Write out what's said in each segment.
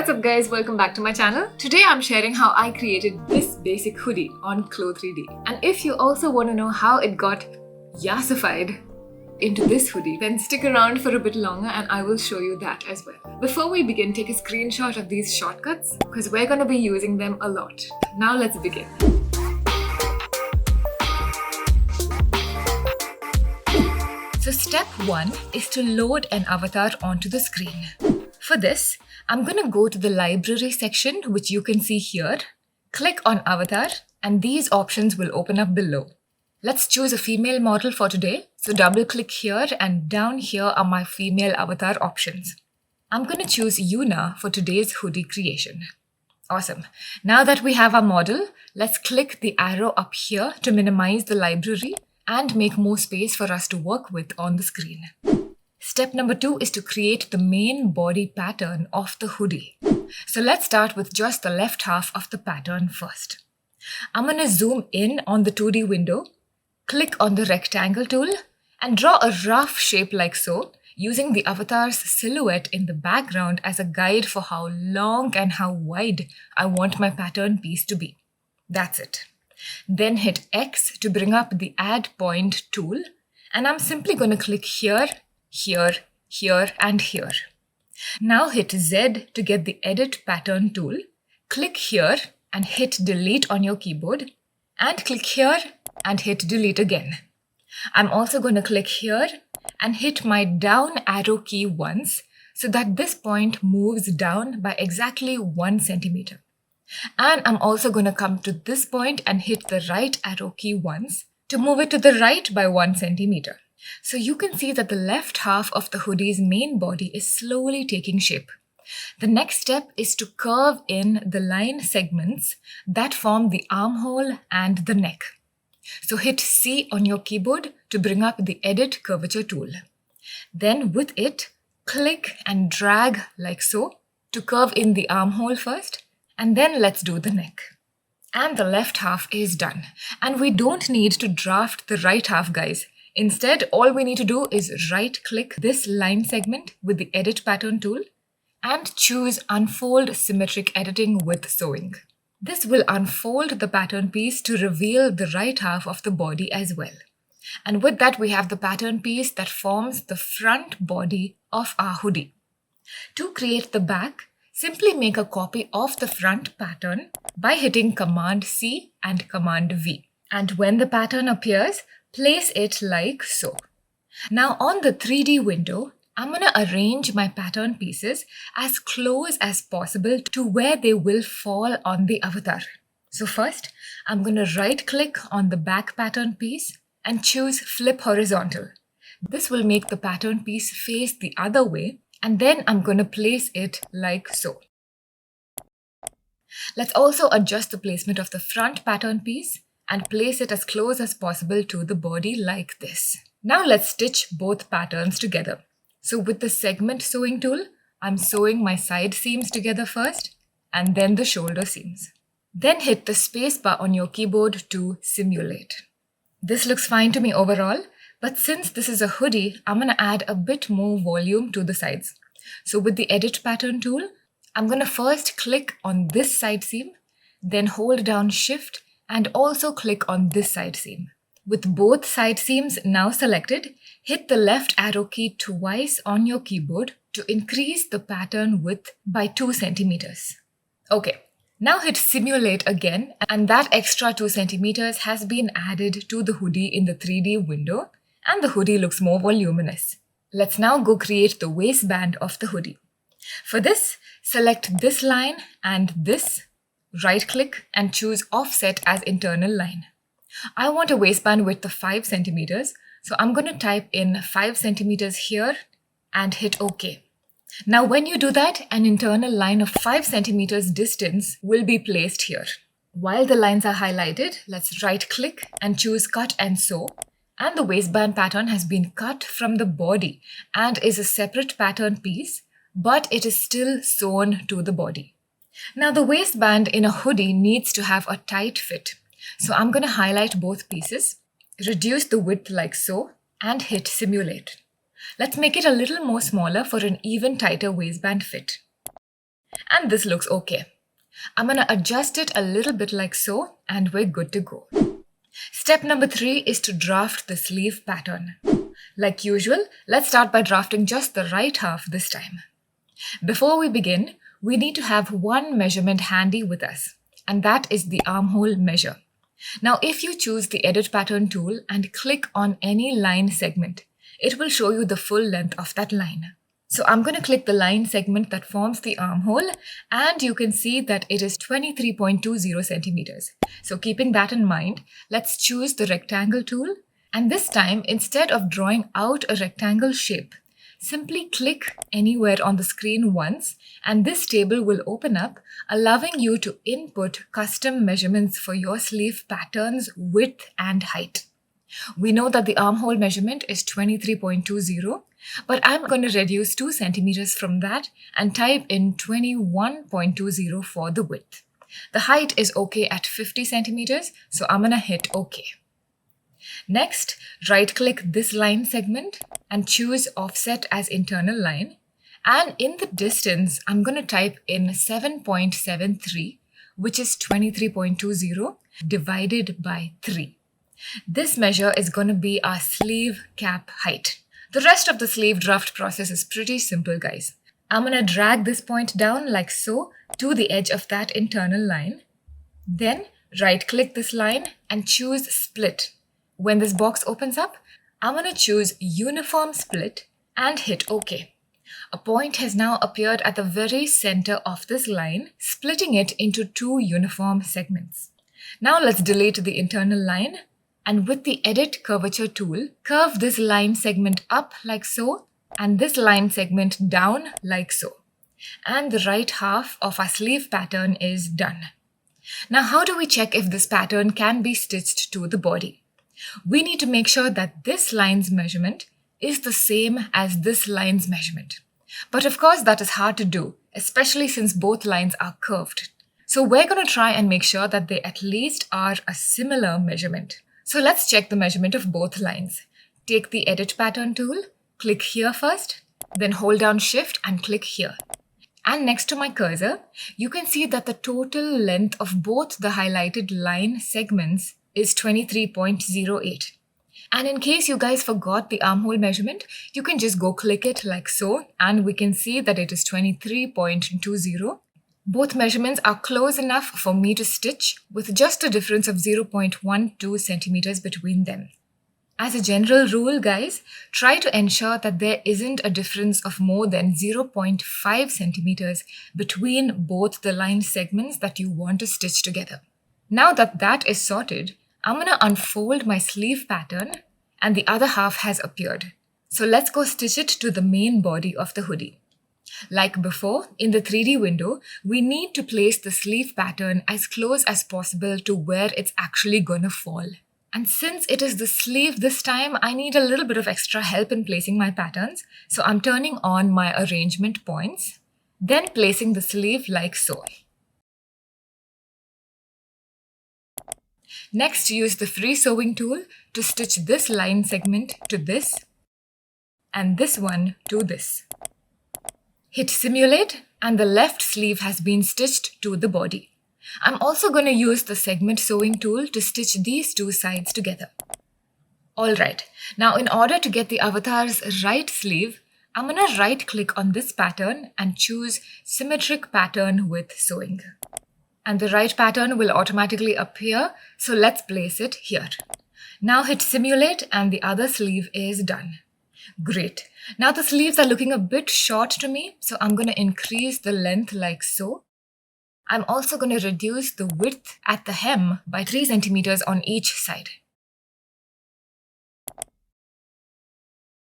What's up guys, welcome back to my channel. Today I'm sharing how I created this basic hoodie on CLO3d. And if you also want to know how it got yassified into this hoodie, then stick around for a bit longer and I will show you that as well. Before we begin, take a screenshot of these shortcuts because we're going to be using them a lot. Now let's begin. So step 1 is to load an avatar onto the screen. For this, I'm going to go to the library section, which you can see here. Click on avatar and these options will open up below. Let's choose a female model for today. So double click here and down here are my female avatar options. I'm going to choose Yuna for today's hoodie creation. Awesome. Now that we have our model, let's click the arrow up here to minimize the library and make more space for us to work with on the screen. Step number 2 is to create the main body pattern of the hoodie. So let's start with just the left half of the pattern first. I'm going to zoom in on the 2D window, click on the rectangle tool and draw a rough shape like so, using the avatar's silhouette in the background as a guide for how long and how wide I want my pattern piece to be. That's it. Then hit X to bring up the Add Point tool and I'm simply going to click here, here, here and here. Now hit Z to get the Edit Pattern tool. Click here and hit Delete on your keyboard and click here and hit Delete again. I'm also going to click here and hit my down arrow key once so that this point moves down by exactly 1 centimeter. And I'm also going to come to this point and hit the right arrow key once to move it to the right by 1 centimeter. So you can see that the left half of the hoodie's main body is slowly taking shape. The next step is to curve in the line segments that form the armhole and the neck. So hit C on your keyboard to bring up the Edit Curvature tool. Then with it, click and drag like so to curve in the armhole first, and then let's do the neck. And the left half is done. And we don't need to draft the right half, guys. Instead, all we need to do is right-click this line segment with the Edit Pattern tool and choose Unfold Symmetric Editing with Sewing. This will unfold the pattern piece to reveal the right half of the body as well. And with that, we have the pattern piece that forms the front body of our hoodie. To create the back, simply make a copy of the front pattern by hitting Command C and Command V. And when the pattern appears, place it like so. Now on the 3D window, I'm going to arrange my pattern pieces as close as possible to where they will fall on the avatar. So first, I'm going to right click on the back pattern piece and choose Flip Horizontal. This will make the pattern piece face the other way, and then I'm going to place it like so. Let's also adjust the placement of the front pattern piece and place it as close as possible to the body like this. Now let's stitch both patterns together. So with the segment sewing tool, I'm sewing my side seams together first and then the shoulder seams. Then hit the spacebar on your keyboard to simulate. This looks fine to me overall, but since this is a hoodie, I'm going to add a bit more volume to the sides. So with the Edit Pattern tool, I'm going to first click on this side seam, then hold down Shift and also click on this side seam. With both side seams now selected, hit the left arrow key twice on your keyboard to increase the pattern width by 2 centimeters. Okay, now hit Simulate again and that extra 2 centimeters has been added to the hoodie in the 3D window and the hoodie looks more voluminous. Let's now go create the waistband of the hoodie. For this, select this line and this. Right-click and choose Offset as internal line. I want a waistband width of 5 centimeters, so I'm going to type in 5 centimeters here and hit OK. Now when you do that, an internal line of 5 centimeters distance will be placed here. While the lines are highlighted, let's right-click and choose Cut and Sew. And the waistband pattern has been cut from the body and is a separate pattern piece, but it is still sewn to the body. Now the waistband in a hoodie needs to have a tight fit. So I'm going to highlight both pieces, reduce the width like so, and hit Simulate. Let's make it a little more smaller for an even tighter waistband fit. And this looks okay. I'm gonna adjust it a little bit like so, and we're good to go. Step number 3 is to draft the sleeve pattern. Like usual, let's start by drafting just the right half this time. Before we begin, we need to have one measurement handy with us, and that is the armhole measure. Now, if you choose the Edit Pattern tool and click on any line segment, it will show you the full length of that line. So I'm going to click the line segment that forms the armhole, and you can see that it is 23.20 centimeters. So keeping that in mind, let's choose the rectangle tool, and this time, instead of drawing out a rectangle shape, simply click anywhere on the screen once, and this table will open up, allowing you to input custom measurements for your sleeve pattern's width and height. We know that the armhole measurement is 23.20, but I'm going to reduce 2 centimeters from that and type in 21.20 for the width. The height is okay at 50 centimeters, so I'm going to hit OK. Next, right-click this line segment and choose Offset as internal line. And in the distance, I'm going to type in 7.73, which is 23.20 divided by 3. This measure is going to be our sleeve cap height. The rest of the sleeve draft process is pretty simple, guys. I'm going to drag this point down like so to the edge of that internal line. Then right-click this line and choose Split. When this box opens up, I'm going to choose Uniform Split and hit OK. A point has now appeared at the very center of this line, splitting it into 2 uniform segments. Now let's delete the internal line, and with the Edit Curvature tool, curve this line segment up like so, and this line segment down like so. And the right half of our sleeve pattern is done. Now, how do we check if this pattern can be stitched to the body? We need to make sure that this line's measurement is the same as this line's measurement. But of course, that is hard to do, especially since both lines are curved. So we're going to try and make sure that they at least are a similar measurement. So let's check the measurement of both lines. Take the Edit Pattern tool, click here first, then hold down Shift and click here. And next to my cursor, you can see that the total length of both the highlighted line segments is 23.08. And in case you guys forgot the armhole measurement, you can just go click it like so, and we can see that it is 23.20. Both measurements are close enough for me to stitch with just a difference of 0.12 centimeters between them. As a general rule, guys, try to ensure that there isn't a difference of more than 0.5 centimeters between both the line segments that you want to stitch together. Now that that is sorted, I'm going to unfold my sleeve pattern and the other half has appeared. So let's go stitch it to the main body of the hoodie. Like before, in the 3D window, we need to place the sleeve pattern as close as possible to where it's actually going to fall. And since it is the sleeve this time, I need a little bit of extra help in placing my patterns. So I'm turning on my arrangement points, then placing the sleeve like so. Next, use the free sewing tool to stitch this line segment to this and this one to this. Hit Simulate and the left sleeve has been stitched to the body. I'm also going to use the segment sewing tool to stitch these two sides together. Alright, now in order to get the avatar's right sleeve, I'm going to right click on this pattern and choose Symmetric Pattern with Sewing. And the right pattern will automatically appear, so let's place it here. Now hit Simulate and the other sleeve is done. Great. Now the sleeves are looking a bit short to me, so I'm going to increase the length like so. I'm also going to reduce the width at the hem by 3 centimeters on each side.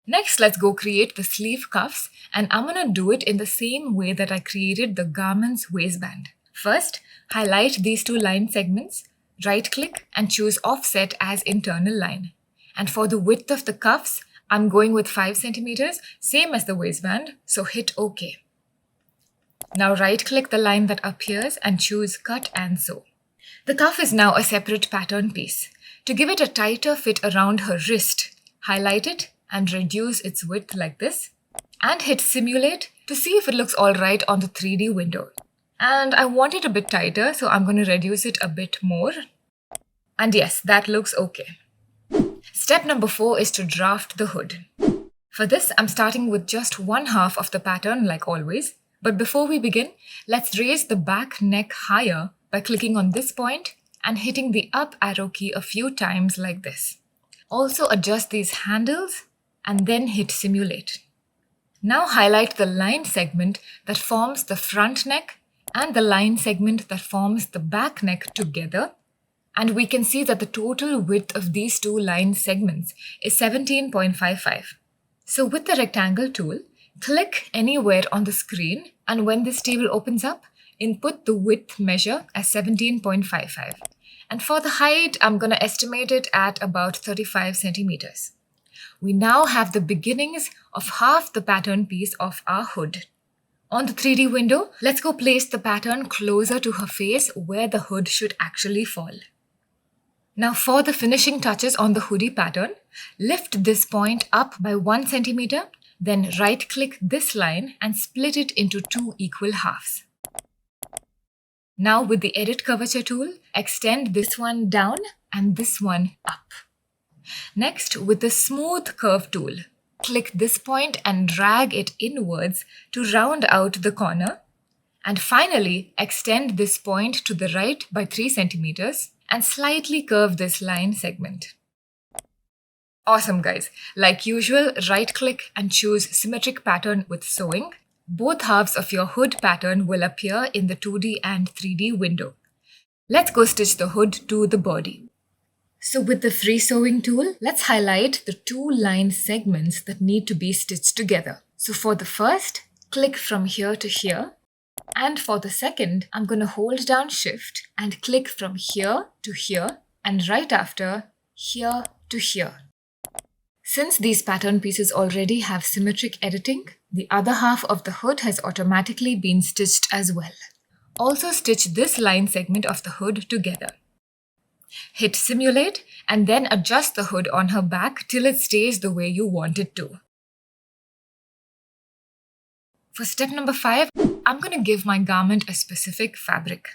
Next, let's go create the sleeve cuffs, and I'm going to do it in the same way that I created the garment's waistband. First, highlight these two line segments, right-click and choose Offset as internal line. And for the width of the cuffs, I'm going with 5 centimeters, same as the waistband, so hit OK. Now right-click the line that appears and choose Cut and Sew. The cuff is now a separate pattern piece. To give it a tighter fit around her wrist, highlight it and reduce its width like this. and hit simulate to see if it looks alright on the 3D window. And I want it a bit tighter, so I'm going to reduce it a bit more. And yes, that looks okay. Step number 4 is to draft the hood. For this, I'm starting with just one half of the pattern like always. But before we begin, let's raise the back neck higher by clicking on this point and hitting the up arrow key a few times like this. Also adjust these handles and then hit simulate. Now highlight the line segment that forms the front neck and the line segment that forms the back neck together. And we can see that the total width of these two line segments is 17.55. So with the rectangle tool, click anywhere on the screen, and when this table opens up, input the width measure as 17.55. And for the height, I'm going to estimate it at about 35 centimeters. We now have the beginnings of half the pattern piece of our hood. On the 3D window, let's go place the pattern closer to her face where the hood should actually fall. Now for the finishing touches on the hoodie pattern, lift this point up by 1 centimeter, then right-click this line and split it into 2 equal halves. Now with the Edit Curvature tool, extend this one down and this one up. Next, with the Smooth Curve tool, click this point and drag it inwards to round out the corner. And finally, extend this point to the right by 3 centimeters and slightly curve this line segment. Awesome guys! Like usual, right-click and choose Symmetric Pattern with Sewing. Both halves of your hood pattern will appear in the 2D and 3D window. Let's go stitch the hood to the body. So with the Free Sewing tool, let's highlight the 2 line segments that need to be stitched together. So for the first, click from here to here. And for the second, I'm going to hold down Shift and click from here to here, and right after, here to here. Since these pattern pieces already have symmetric editing, the other half of the hood has automatically been stitched as well. Also stitch this line segment of the hood together. Hit simulate and then adjust the hood on her back till it stays the way you want it to. For step number 5, I'm going to give my garment a specific fabric.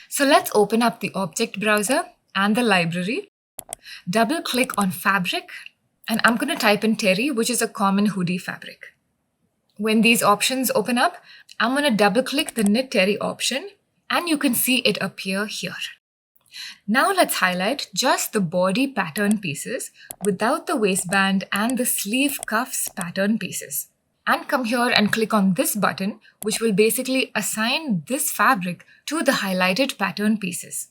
So let's open up the object browser and the library. Double click on fabric and I'm going to type in terry, which is a common hoodie fabric. When these options open up, I'm going to double click the knit terry option and you can see it appear here. Now let's highlight just the body pattern pieces without the waistband and the sleeve cuffs pattern pieces. And come here and click on this button, which will basically assign this fabric to the highlighted pattern pieces.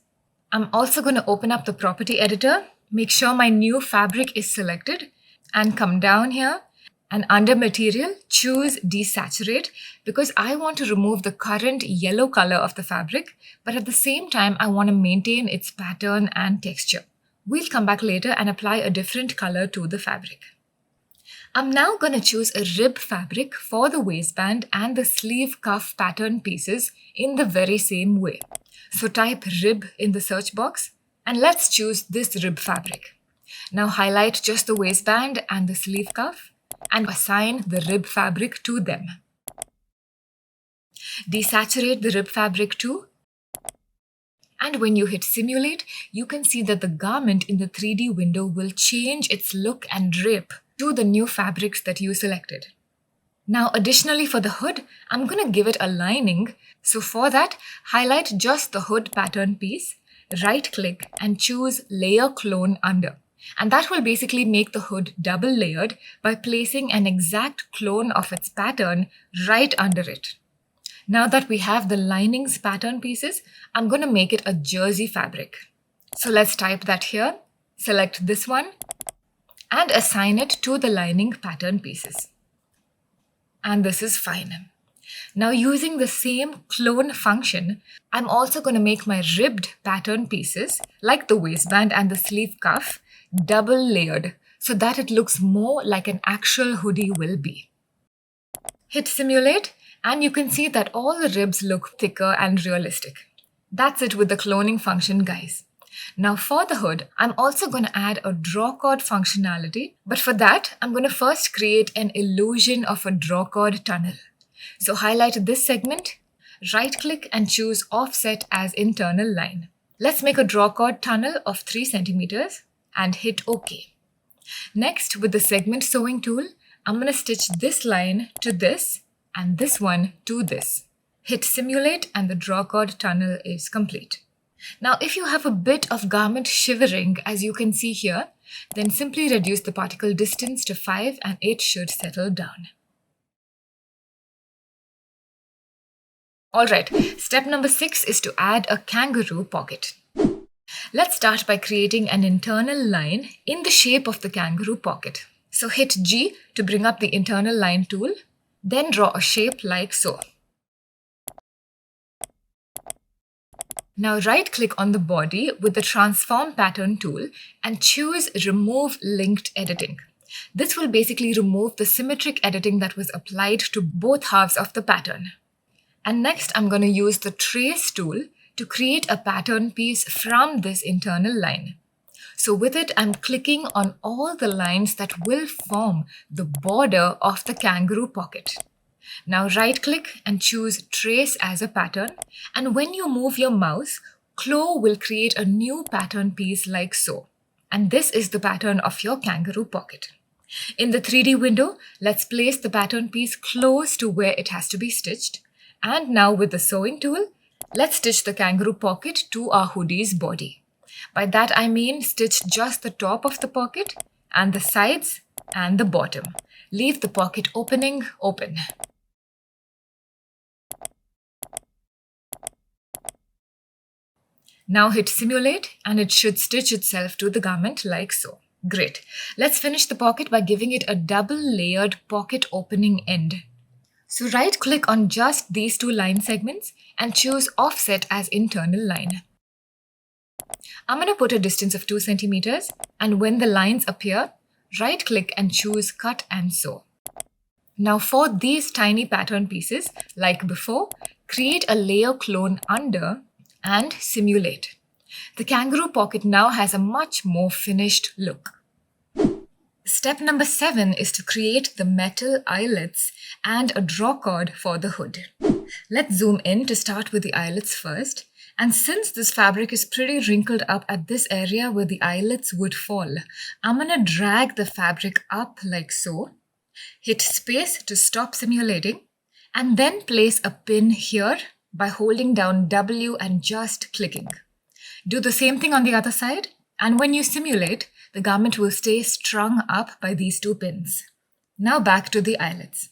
I'm also going to open up the property editor, make sure my new fabric is selected, and come down here and under material, choose desaturate because I want to remove the current yellow color of the fabric, but at the same time, I want to maintain its pattern and texture. We'll come back later and apply a different color to the fabric. I'm now going to choose a rib fabric for the waistband and the sleeve cuff pattern pieces in the very same way. So type rib in the search box and let's choose this rib fabric. Now highlight just the waistband and the sleeve cuff and assign the rib fabric to them. Desaturate the rib fabric too. And when you hit simulate, you can see that the garment in the 3D window will change its look and drape to the new fabrics that you selected. Now additionally for the hood, I'm going to give it a lining. So for that, highlight just the hood pattern piece, right click and choose layer clone under. And that will basically make the hood double layered by placing an exact clone of its pattern right under it. Now that we have the linings pattern pieces, I'm going to make it a jersey fabric. So let's type that here, select this one and assign it to the lining pattern pieces. And this is fine. Now using the same clone function, I'm also going to make my ribbed pattern pieces like the waistband and the sleeve cuff double layered so that it looks more like an actual hoodie will be. Hit simulate and you can see that all the ribs look thicker and realistic. That's it with the cloning function, guys. Now for the hood, I'm also going to add a drawcord functionality, but for that, I'm going to first create an illusion of a drawcord tunnel. So highlight this segment, right-click and choose Offset as internal line. Let's make a drawcord tunnel of 3 centimeters and hit OK. Next, with the segment sewing tool, I'm going to stitch this line to this and this one to this. Hit Simulate and the drawcord tunnel is complete. Now, if you have a bit of garment shivering, as you can see here, then simply reduce the particle distance to 5 and it should settle down. Alright, step number 6 is to add a kangaroo pocket. Let's start by creating an internal line in the shape of the kangaroo pocket. So hit G to bring up the internal line tool, then draw a shape like so. Now right-click on the body with the Transform Pattern tool and choose Remove Linked Editing. This will basically remove the symmetric editing that was applied to both halves of the pattern. And next, I'm going to use the Trace tool to create a pattern piece from this internal line. So with it, I'm clicking on all the lines that will form the border of the kangaroo pocket. Now right-click and choose Trace as a pattern, and when you move your mouse, CLO will create a new pattern piece like so. And this is the pattern of your kangaroo pocket. In the 3D window, let's place the pattern piece close to where it has to be stitched. And now with the sewing tool, let's stitch the kangaroo pocket to our hoodie's body. By that I mean stitch just the top of the pocket and the sides and the bottom. Leave the pocket opening open. Now hit Simulate and it should stitch itself to the garment like so. Great. Let's finish the pocket by giving it a double layered pocket opening end. So right-click on just these 2 line segments and choose Offset as internal line. I'm going to put a distance of 2 centimeters, and when the lines appear, right-click and choose Cut and Sew. Now for these tiny pattern pieces, like before, create a layer clone under and simulate. The kangaroo pocket now has a much more finished look. Step number 7 is to create the metal eyelets and a drawcord for the hood. Let's zoom in to start with the eyelets first. And since this fabric is pretty wrinkled up at this area where the eyelets would fall, I'm going to drag the fabric up like so, hit space to stop simulating, and then place a pin here by holding down W and just clicking. Do the same thing on the other side, and when you simulate, the garment will stay strung up by these 2 pins. Now back to the eyelets.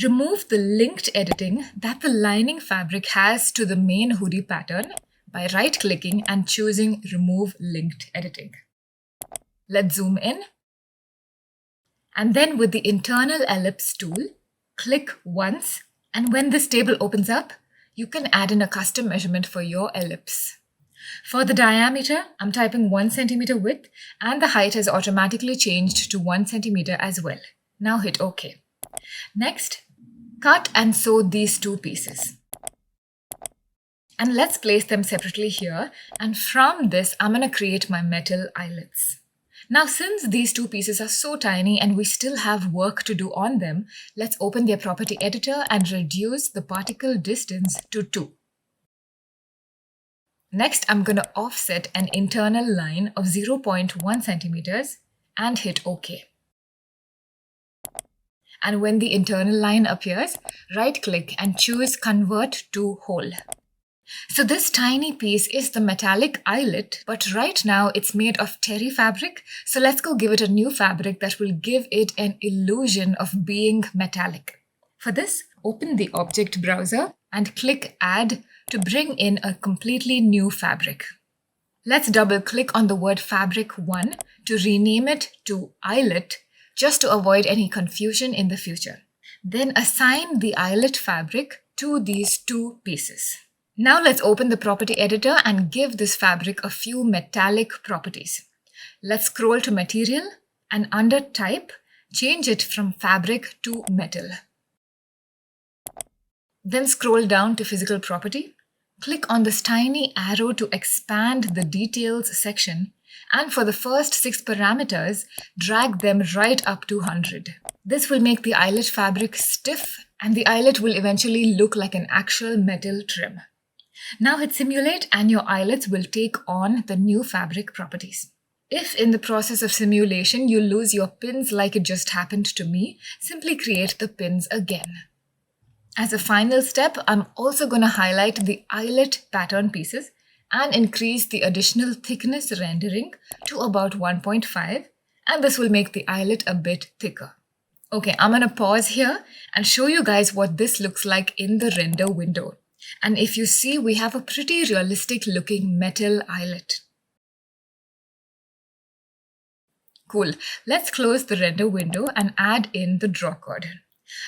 Remove the linked editing that the lining fabric has to the main hoodie pattern by right-clicking and choosing Remove Linked Editing. Let's zoom in. And then with the internal ellipse tool, click once, and when this table opens up, you can add in a custom measurement for your ellipse. For the diameter, I'm typing 1 centimeter width, and the height has automatically changed to 1 centimeter as well. Now hit OK. Next, cut and sew these 2 pieces. And let's place them separately here, and from this, I'm going to create my metal eyelets. Now, since these 2 pieces are so tiny and we still have work to do on them, let's open their property editor and reduce the particle distance to 2. Next, I'm going to offset an internal line of 0.1 centimeters and hit OK. And when the internal line appears, right-click and choose Convert to Whole. So this tiny piece is the metallic eyelet, but right now it's made of terry fabric. So let's go give it a new fabric that will give it an illusion of being metallic. For this, open the object browser and click Add to bring in a completely new fabric. Let's double-click on the word Fabric 1 to rename it to Eyelet, just to avoid any confusion in the future. Then assign the eyelet fabric to these 2 pieces. Now let's open the property editor and give this fabric a few metallic properties. Let's scroll to Material and under Type, change it from Fabric to Metal. Then scroll down to Physical Property, Click on this tiny arrow to expand the details section, and for the first 6 parameters, drag them right up to 100. This will make the eyelet fabric stiff, and the eyelet will eventually look like an actual metal trim. Now hit simulate and your eyelets will take on the new fabric properties. If in the process of simulation you lose your pins like it just happened to me, simply create the pins again. As a final step, I'm also going to highlight the eyelet pattern pieces and increase the additional thickness rendering to about 1.5, and this will make the eyelet a bit thicker. Okay, I'm going to pause here and show you guys what this looks like in the render window. And if you see, we have a pretty realistic looking metal eyelet. Cool. Let's close the render window and add in the drawcord.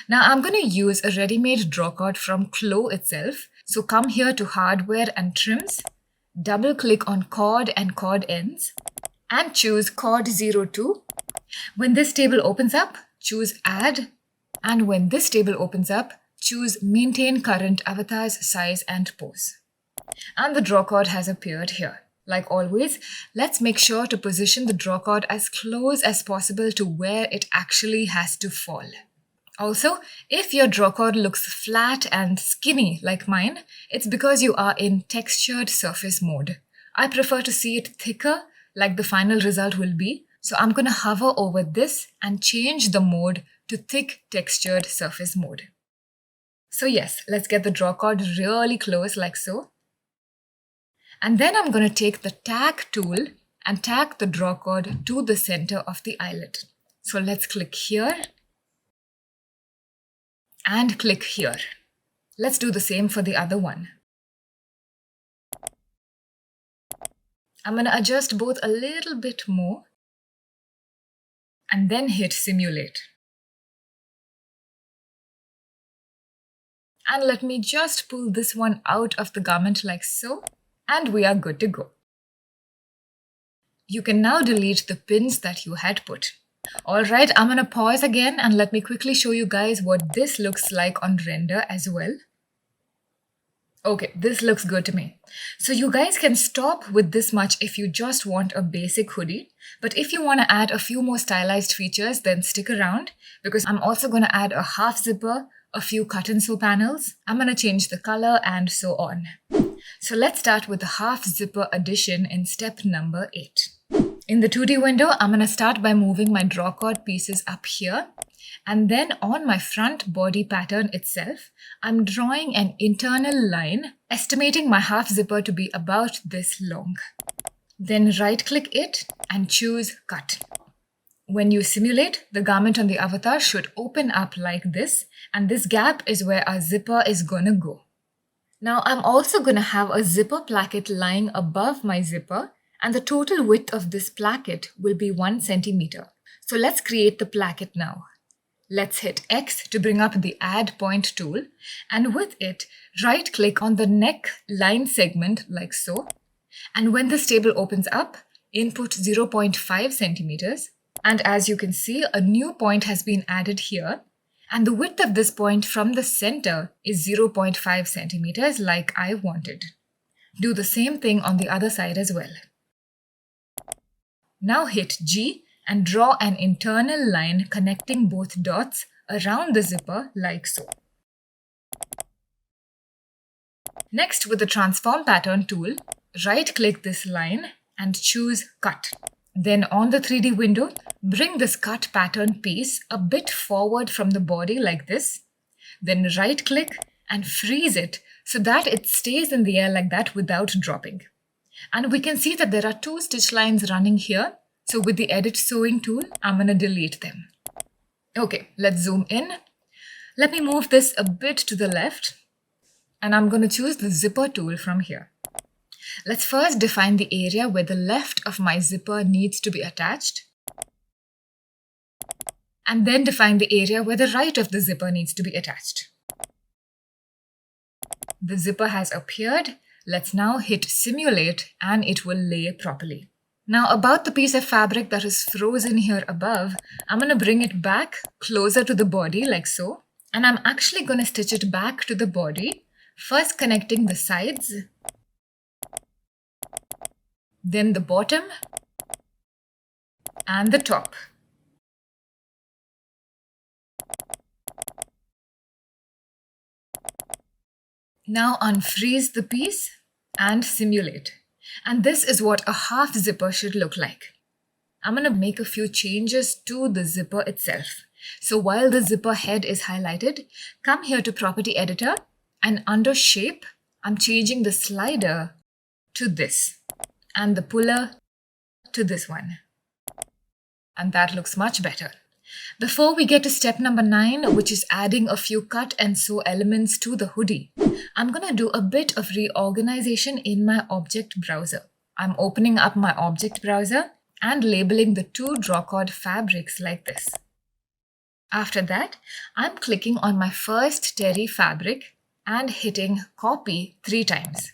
Now I'm going to use a ready-made drawcord from CLO itself. So come here to hardware and trims, double click on cord and cord ends and choose cord 02. When this table opens up, choose add, and when this table opens up, choose maintain current avatar's size and pose. And the drawcord has appeared here. Like always, let's make sure to position the drawcord as close as possible to where it actually has to fall. Also, if your drawcord looks flat and skinny like mine, it's because you are in textured surface mode. I prefer to see it thicker like the final result will be, so I'm going to hover over this and change the mode to thick textured surface mode. So yes, let's get the drawcord really close like so. And then I'm going to take the tag tool and tag the drawcord to the center of the eyelet. So let's click here and click here. Let's do the same for the other one. I'm going to adjust both a little bit more and then hit simulate. And let me just pull this one out of the garment like so, and we are good to go. You can now delete the pins that you had put. Alright, I'm going to pause again and let me quickly show you guys what this looks like on render as well. Okay, this looks good to me. So you guys can stop with this much if you just want a basic hoodie. But if you want to add a few more stylized features, then stick around because I'm also going to add a half zipper, a few cut and sew panels. I'm going to change the color and so on. So let's start with the half zipper addition in step number 8. In the 2D window, I'm going to start by moving my drawcord pieces up here. And then on my front body pattern itself, I'm drawing an internal line, estimating my half zipper to be about this long. Then right click it and choose cut. When you simulate, the garment on the avatar should open up like this, and this gap is where our zipper is gonna go. Now I'm also gonna have a zipper placket lying above my zipper, and the total width of this placket will be 1 centimeter. So let's create the placket now. Let's hit X to bring up the Add Point tool, and with it, right-click on the neck line segment like so. And when this table opens up, input 0.5 centimeters. And as you can see, a new point has been added here. And the width of this point from the center is 0.5 centimeters like I wanted. Do the same thing on the other side as well. Now hit G and draw an internal line connecting both dots around the zipper like so. Next, with the transform pattern tool, right-click this line and choose cut. Then on the 3D window, bring this cut pattern piece a bit forward from the body like this. Then right-click and freeze it so that it stays in the air like that without dropping. And we can see that there are 2 stitch lines running here. So with the edit sewing tool, I'm going to delete them. Okay, let's zoom in. Let me move this a bit to the left. And I'm going to choose the zipper tool from here. Let's first define the area where the left of my zipper needs to be attached. And then define the area where the right of the zipper needs to be attached. The zipper has appeared. Let's now hit simulate and it will lay properly. Now about the piece of fabric that is frozen here above, I'm going to bring it back closer to the body like so. And I'm actually going to stitch it back to the body First connecting the sides, then the bottom and the top. Now unfreeze the piece and simulate. And this is what a half zipper should look like. I'm going to make a few changes to the zipper itself. So while the zipper head is highlighted, come here to Property Editor and under Shape, I'm changing the slider to this and the puller to this one. And that looks much better. Before we get to step number 9, which is adding a few cut and sew elements to the hoodie, I'm going to do a bit of reorganization in my object browser. I'm opening up my object browser and labeling the 2 drawcord fabrics like this. After that, I'm clicking on my first terry fabric and hitting copy 3 times.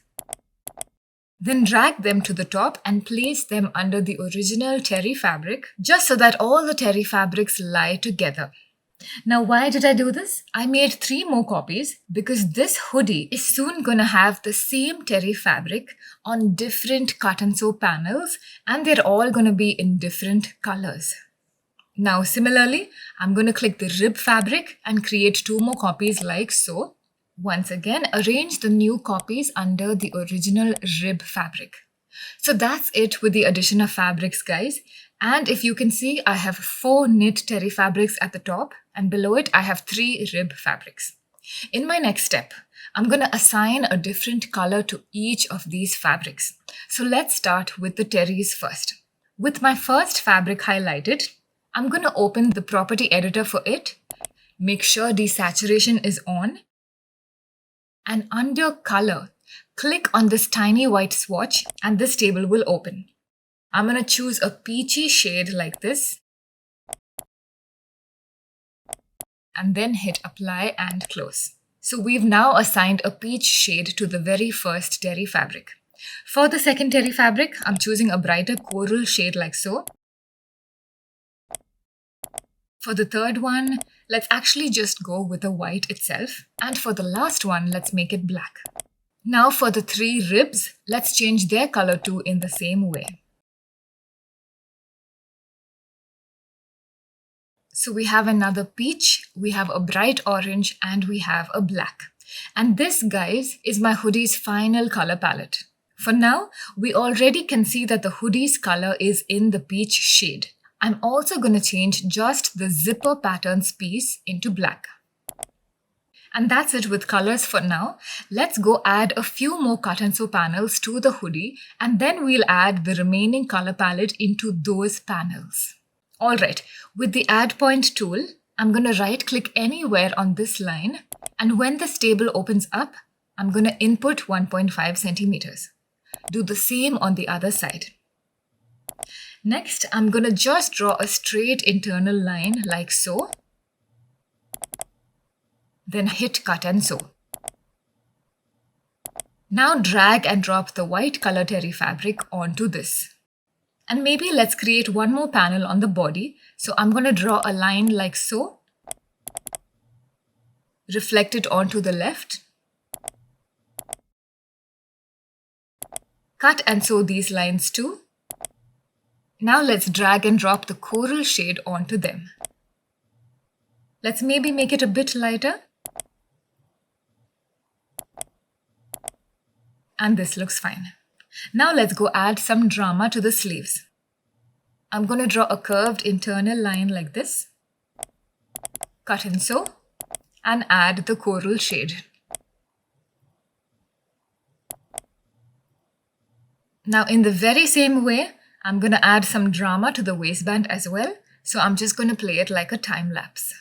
Then drag them to the top and place them under the original terry fabric, just so that all the terry fabrics lie together. Now, why did I do this? I made 3 more copies because this hoodie is soon going to have the same terry fabric on different cut and sew panels, and they're all going to be in different colors. Now, similarly, I'm going to click the rib fabric and create 2 more copies like so. Once again, arrange the new copies under the original rib fabric. So that's it with the addition of fabrics, guys. And if you can see, I have 4 knit terry fabrics at the top, and below it I have 3 rib fabrics. In my next step, I'm going to assign a different color to each of these fabrics. So let's start with the terries first. With my first fabric highlighted, I'm going to open the property editor for it. Make sure desaturation is on. And under color, click on this tiny white swatch and this table will open. I'm going to choose a peachy shade like this and then hit apply and close. So we've now assigned a peach shade to the very first terry fabric. For the second terry fabric, I'm choosing a brighter coral shade like so. For the third one, let's actually just go with the white itself. And for the last one, let's make it black. Now for the 3 ribs, let's change their color too in the same way. So we have another peach, we have a bright orange, and we have a black. And this, guys, is my hoodie's final color palette. For now, we already can see that the hoodie's color is in the peach shade. I'm also going to change just the zipper patterns piece into black. And that's it with colors for now. Let's go add a few more cut and sew panels to the hoodie, and then we'll add the remaining color palette into those panels. Alright, with the add point tool, I'm going to right click anywhere on this line, and when this table opens up, I'm going to input 1.5 centimeters. Do the same on the other side. Next, I'm going to just draw a straight internal line like so. Then hit cut and sew. Now drag and drop the white color terry fabric onto this. And maybe let's create one more panel on the body. So I'm going to draw a line like so. Reflect it onto the left. Cut and sew these lines too. Now let's drag and drop the coral shade onto them. Let's maybe make it a bit lighter. And this looks fine. Now let's go add some drama to the sleeves. I'm going to draw a curved internal line like this. Cut and sew. And add the coral shade. Now in the very same way, I'm going to add some drama to the waistband as well. So I'm just going to play it like a time lapse.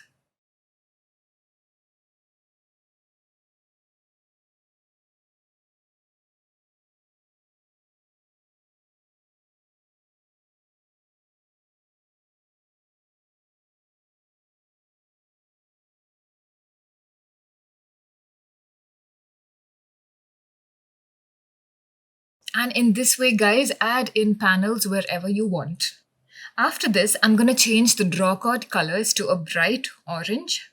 And in this way, guys, add in panels wherever you want. After this, I'm going to change the drawcord colors to a bright orange.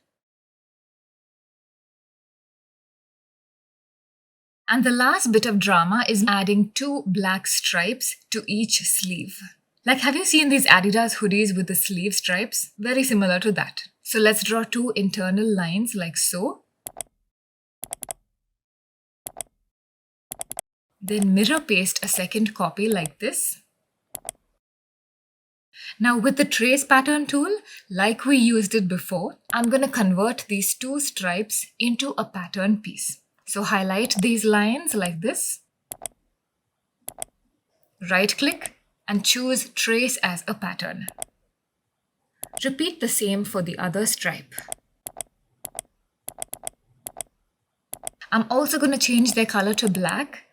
And the last bit of drama is adding 2 black stripes to each sleeve. Like, have you seen these Adidas hoodies with the sleeve stripes? Very similar to that. So let's draw 2 internal lines like so. Then mirror paste a second copy like this. Now with the trace pattern tool, like we used it before, I'm going to convert these 2 stripes into a pattern piece. So highlight these lines like this. Right click and choose Trace as a pattern. Repeat the same for the other stripe. I'm also going to change their color to black.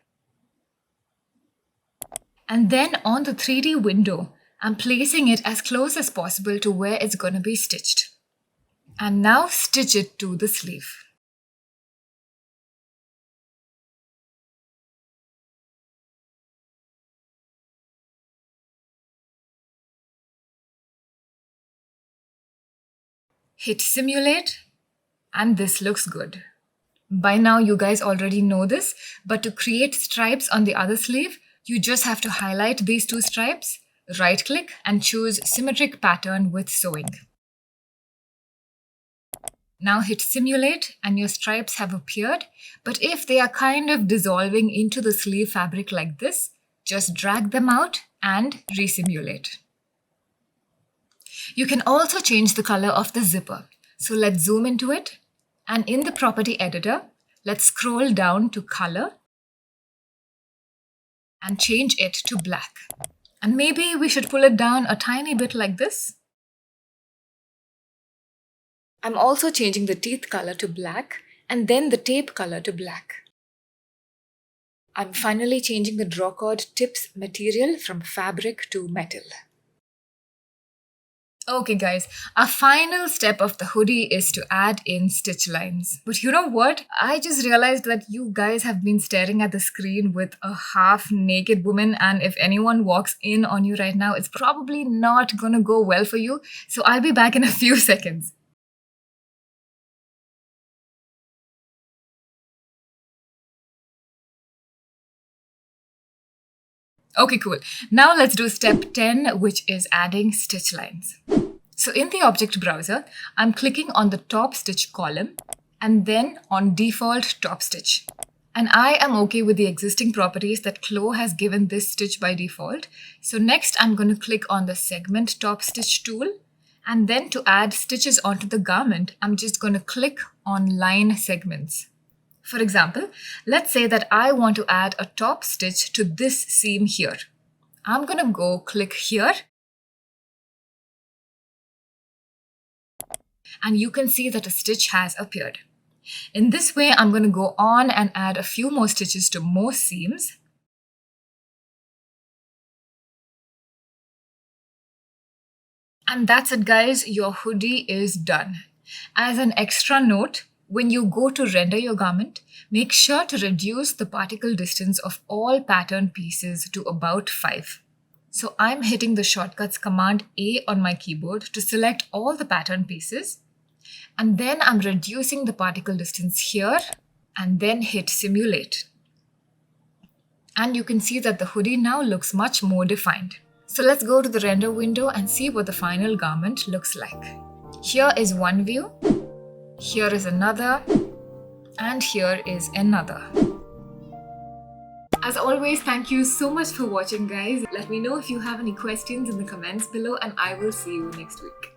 And then on the 3D window, I'm placing it as close as possible to where it's going to be stitched. And now stitch it to the sleeve. Hit simulate, and this looks good. By now you guys already know this, but to create stripes on the other sleeve, you just have to highlight these 2 stripes, right click and choose Symmetric Pattern with Sewing. Now hit simulate and your stripes have appeared, but if they are kind of dissolving into the sleeve fabric like this, just drag them out and resimulate. You can also change the color of the zipper. So let's zoom into it, and in the property editor, let's scroll down to color and change it to black. And maybe we should pull it down a tiny bit like this. I'm also changing the teeth color to black and then the tape color to black. I'm finally changing the drawcord tips material from fabric to metal. Okay guys, our final step of the hoodie is to add in stitch lines. But you know what? I just realized that you guys have been staring at the screen with a half-naked woman, and if anyone walks in on you right now, it's probably not gonna go well for you. So I'll be back in a few seconds. Okay, cool. Now let's do step 10, which is adding stitch lines. So in the object browser, I'm clicking on the top stitch column and then on default top stitch. And I am okay with the existing properties that CLO has given this stitch by default. So next I'm going to click on the segment top stitch tool. And then to add stitches onto the garment, I'm just going to click on line segments. For example, let's say that I want to add a top stitch to this seam here. I'm going to go click here. And you can see that a stitch has appeared. In this way, I'm going to go on and add a few more stitches to more seams. And that's it guys, your hoodie is done. As an extra note, when you go to render your garment, make sure to reduce the particle distance of all pattern pieces to about 5. So I'm hitting the shortcuts Command A on my keyboard to select all the pattern pieces. And then I'm reducing the particle distance here and then hit simulate. And you can see that the hoodie now looks much more defined. So let's go to the render window and see what the final garment looks like. Here is one view. Here is another, and here is another. As always, thank you so much for watching guys. Let me know if you have any questions in the comments below, and I will see you next week.